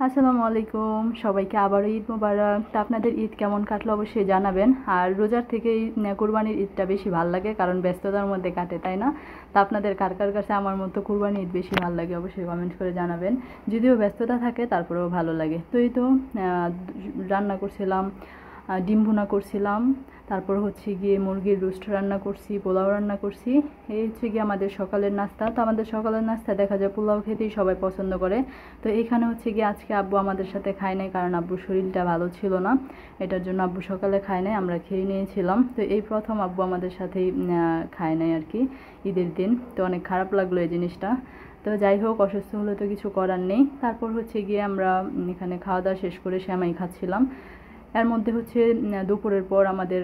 আসসালামু আলাইকুম সবাইকে আবারও ঈদ মোবারক। তা আপনাদের ঈদ কেমন কাটলো অবশ্যই জানাবেন। আর রোজার থেকে কুরবানির ঈদটা বেশি ভালো লাগে, কারণ ব্যস্ততার মধ্যে কাটে, তাই না? তা আপনাদের কার কার কাছে আমার মতো কুরবানি ঈদ বেশি ভালো লাগে অবশ্যই কমেন্ট করে জানাবেন। যদিও ব্যস্ততা থাকে তারপরেও ভালো লাগে। তো এই তো রান্না করছিলাম, ডিম ভুনা করছিলাম, তারপর হচ্ছে গিয়ে মুরগির রোস্ট রান্না করছি, পোলাও রান্না করছি। এই হচ্ছে গিয়ে আমাদের সকালের নাস্তা। তো আমাদের সকালের নাস্তা দেখা যায় পোলাও খেতেই সবাই পছন্দ করে। তো এইখানে হচ্ছে গিয়ে আজকে আব্বু আমাদের সাথে খায় নাই, কারণ আব্বুর শরীরটা ভালো ছিল না, এটার জন্য আব্বু সকালে খায় নাই, আমরা খেয়ে নিয়েছিলাম। তো এই প্রথম আব্বু আমাদের সাথেই খায় নাই আর কি ঈদের দিন। তো অনেক খারাপ লাগলো এই জিনিসটা। তো যাই হোক, অসুস্থ হলে তো কিছু করার নেই। তারপর হচ্ছে গিয়ে আমরা এখানে খাওয়া দাওয়া শেষ করে সেমাই খাচ্ছিলাম। এর মধ্যে হচ্ছে দুপুরের পর আমাদের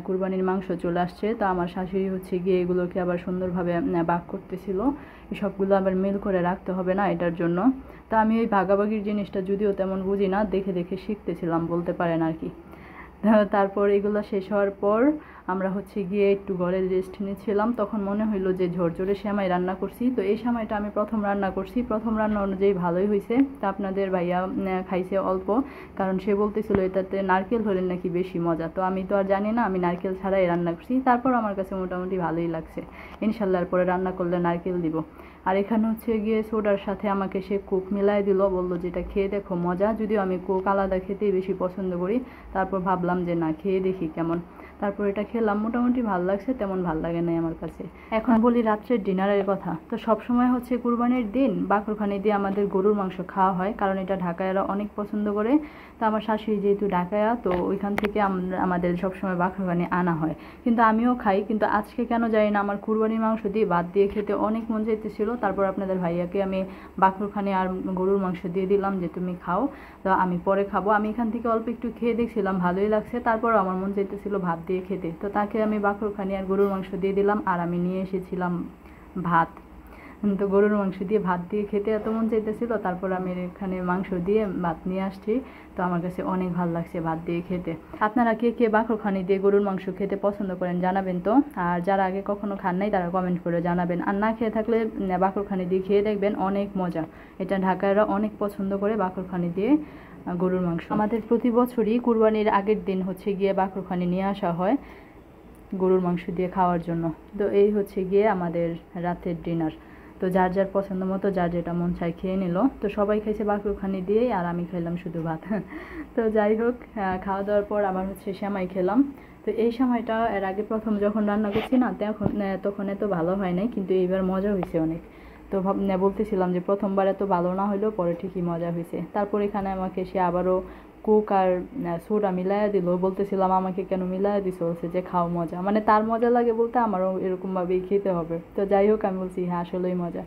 কুরবানির মাংস চলে আসছে। তো আমার শাশুড়ি হচ্ছে গিয়ে এগুলোকে আবার সুন্দরভাবে ভাগ করতেছিল, সবগুলো আবার মিল করে রাখতে হবে না, এটার জন্য। তো আমি ওই ভাগাভাগির জিনিসটা যদিও তেমন বুঝি না, দেখে দেখে শিখতেছিলাম বলতে পারেন আর কি। তারপর এগুলো শেষ হওয়ার পর আমরা হচ্ছে গিয়ে একটু ঘরে রেস্ট নিয়েছিলাম। তখন মনে হইলো যে ঝরঝরে সেমাই রান্না করছি। তো এই সেমাইটা আমি প্রথম রান্না করছি, প্রথম রান্না অনুযায়ী ভালোই হয়েছে। তা আপনাদের ভাইয়া খাইছে অল্প, কারণ সে বলতেছিল এটাতে নারকেল হলে নাকি বেশি মজা। তো আমি তো আর জানি না, আমি নারকেল ছাড়াই রান্না করছি। তারপর আমার কাছে মোটামুটি ভালোই লাগছে। ইনশাল্লাহ পরে রান্না করলে নারকেল দিব। আর এখানে হচ্ছে গিয়ে সোডার সাথে আমাকে সে কোক মিলাই দিল, বললো যেটা খেয়ে দেখো মজা। যদিও আমি কোক আলাদা খেতেই বেশি পছন্দ করি, তারপর ভাবলাম যে না, খেয়ে দেখি কেমন। তারপর এটা খেলাম, মোটামুটি ভালো লাগছে, তেমন ভালো লাগে নাই আমার কাছে। এখন বলি রাত্রের ডিনারের কথা। তো সবসময় হচ্ছে কুরবানির দিন বাকরখানি দিয়ে আমাদের গরুর মাংস খাওয়া হয়, কারণ এটা ঢাকায়রা অনেক পছন্দ করে। তো আমার শাশুড়ি যেহেতু ঢাকায়া, তো ওইখান থেকে আমাদের সবসময় বাকরখানি আনা হয়। কিন্তু আমিও খাই, কিন্তু আজকে কেন জানি না আমার কুরবানির মাংস দিয়ে ভাত দিয়ে খেতে অনেক মন চাইতেছিল। তারপর আপনাদের ভাইয়াকে আমি বাকরখানি আর গরুর মাংস দিয়ে দিলাম যে তুমি খাও, তো আমি পরে খাবো। আমি এখান থেকে অল্প একটু খেয়ে দেখছিলাম, ভালোই লাগছে। তারপর আমার মন চাইতেছিল ভাত দিয়ে খেতে, তো তাকে আমি বাকরখানি আর গরুর মাংস দিয়ে দিলাম। আর আমি নিয়ে এসেছিলাম ভাত। তো গরুর মাংস দিয়ে ভাত দিয়ে খেতে এত মন চাইতেছিল, তারপর আমি এখানে মাংস দিয়ে ভাত নিয়ে আসছি। তো আমার কাছে অনেক ভালো লাগছে ভাত দিয়ে খেতে। আপনারা কে কে বাকরখানি দিয়ে গরুর মাংস খেতে পছন্দ করেন জানাবেন তো। আর যারা আগে কখনো খান নাই তারা কমেন্ট করে জানাবেন। আর না খেয়ে থাকলে বাকরখানি দিয়ে খেয়ে দেখবেন, অনেক মজা। এটা ঢাকায়রা অনেক পছন্দ করে বাকরখানি দিয়ে গরুর মাংস। আমাদের প্রতি বছরই কুরবানির আগের দিন হচ্ছে গিয়ে বাকরখানি নিয়ে আসা হয় গরুর মাংস দিয়ে খাওয়ার জন্য। তো এই হচ্ছে গিয়ে আমাদের রাতের ডিনার। তো যার যার পছন্দ মতো যার যেটা মন চায় খেয়ে নিল। তো সবাই খাইছে বাকরখানি দিয়েই, আর আমি খাইলাম শুধু ভাত। তো যাই হোক, খাওয়া দাওয়ার পর আবার হচ্ছে সেমাই খেলাম। তো এই সময়টা এর আগে প্রথম যখন রান্না করছি না, তখন এত ভালো হয় নাই, কিন্তু এইবার মজা হয়েছে অনেক। তো বলতেছিলাম যে প্রথমবার এত ভালো না হলেও পরে ঠিকই মজা হয়েছে। তারপর এখানে আমাকে সে আবারও কোক আর সোডা মিলাইয়া দিল। বলতেছিলাম আমাকে কেন মিলাইয়া দিছে, বলছে যে খাও মজা, মানে তার মজা লাগে বলতে আমারও এরকমভাবেই খেতে হবে। তো যাই হোক, আমি বলছি হ্যাঁ আসলেই মজা।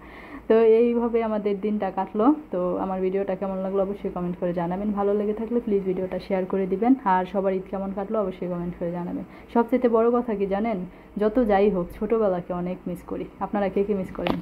তো এইভাবে আমাদের দিনটা কাটলো। তো আমার ভিডিওটা কেমন লাগলো অবশ্যই কমেন্ট করে জানাবেন। ভালো লেগে থাকলে প্লিজ ভিডিওটা শেয়ার করে দিবেন। আর সবার ঈদ কেমন কাটলো অবশ্যই কমেন্ট করে জানাবেন। সবচেয়ে বড় কথা কি জানেন, যত যাই হোক ছোটোবেলাকে অনেক মিস করি। আপনারা কে কে মিস করেন?